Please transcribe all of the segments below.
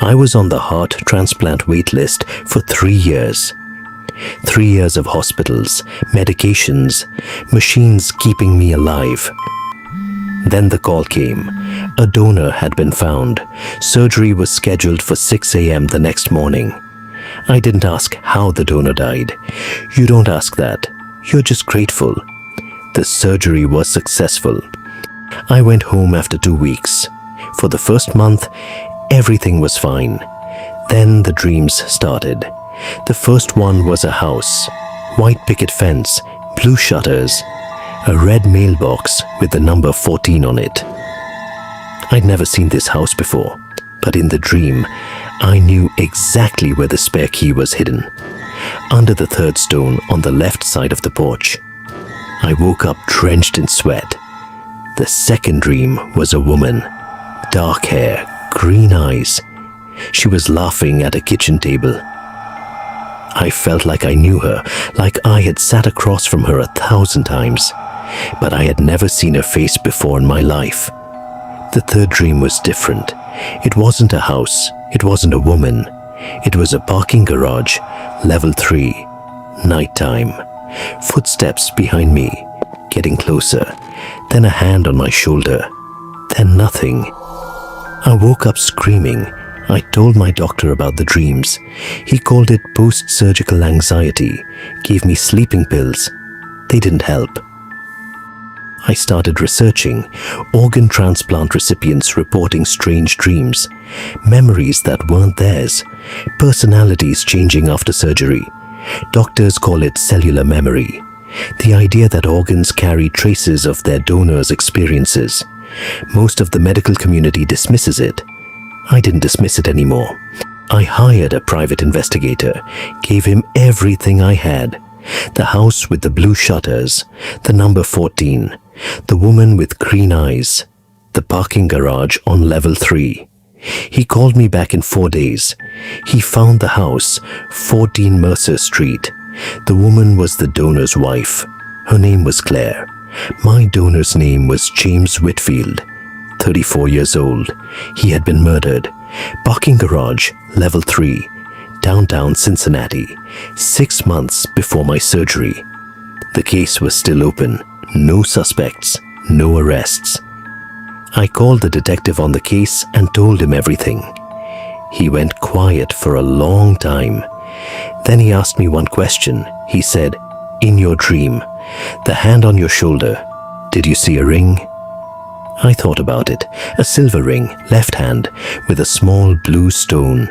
I was on the heart transplant waitlist for 3 years. 3 years of hospitals, medications, machines keeping me alive. Then the call came. A donor had been found. Surgery was scheduled for 6 a.m. the next morning. I didn't ask how the donor died. You don't ask that. You're just grateful. The surgery was successful. I went home after 2 weeks. For the first month, everything was fine. Then the dreams started. The first one was a house, white picket fence, blue shutters, a red mailbox with the number 14 on it. I'd never seen this house before, but in the dream, I knew exactly where the spare key was hidden, under the third stone on the left side of the porch. I woke up drenched in sweat. The second dream was a woman, dark hair, green eyes. She was laughing at a kitchen table. I felt like I knew her, like I had sat across from her 1,000 times, but I had never seen her face before in my life. The third dream was different. It wasn't a house, it wasn't a woman. It was a parking garage, level 3, nighttime. Footsteps behind me, getting closer, then a hand on my shoulder, then nothing. I woke up screaming. I told my doctor about the dreams. He called it post-surgical anxiety, gave me sleeping pills. They didn't help. I started researching, organ transplant recipients reporting strange dreams, memories that weren't theirs, personalities changing after surgery. Doctors call it cellular memory, the idea that organs carry traces of their donors' experiences. Most of the medical community dismisses it. I didn't dismiss it anymore. I hired a private investigator, gave him everything I had. The house with the blue shutters, the number 14, the woman with green eyes, the parking garage on level 3. He called me back in 4 days. He found the house, 14 Mercer Street. The woman was the donor's wife. Her name was Claire. My donor's name was James Whitfield, 34 years old. He had been murdered. Parking garage, level 3, downtown Cincinnati, 6 months before my surgery. The case was still open. No suspects, no arrests. I called the detective on the case and told him everything. He went quiet for a long time. Then he asked me one question. He said, "In your dream, the hand on your shoulder, did you see a ring?" I thought about it. A silver ring, left hand, with a small blue stone.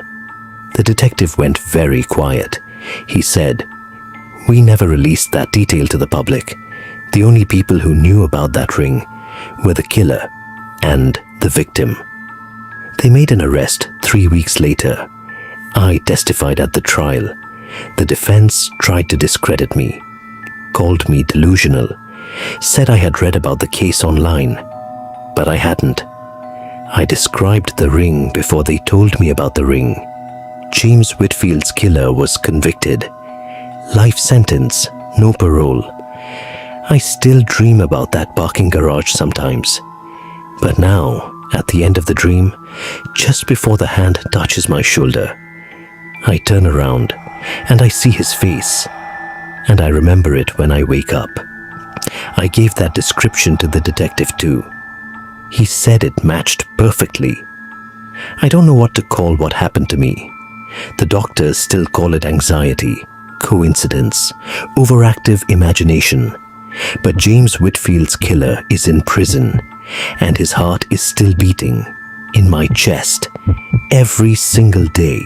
The detective went very quiet. He said, "We never released that detail to the public. The only people who knew about that ring were the killer and the victim." They made an arrest 3 weeks later. I testified at the trial. The defense tried to discredit me, called me delusional, said I had read about the case online, but I hadn't. I described the ring before they told me about the ring. James Whitfield's killer was convicted. Life sentence, no parole. I still dream about that parking garage sometimes. But now, at the end of the dream, just before the hand touches my shoulder, I turn around and I see his face, and I remember it when I wake up. I gave that description to the detective too. He said it matched perfectly. I don't know what to call what happened to me. The doctors still call it anxiety, coincidence, overactive imagination. But James Whitfield's killer is in prison, and his heart is still beating in my chest every single day.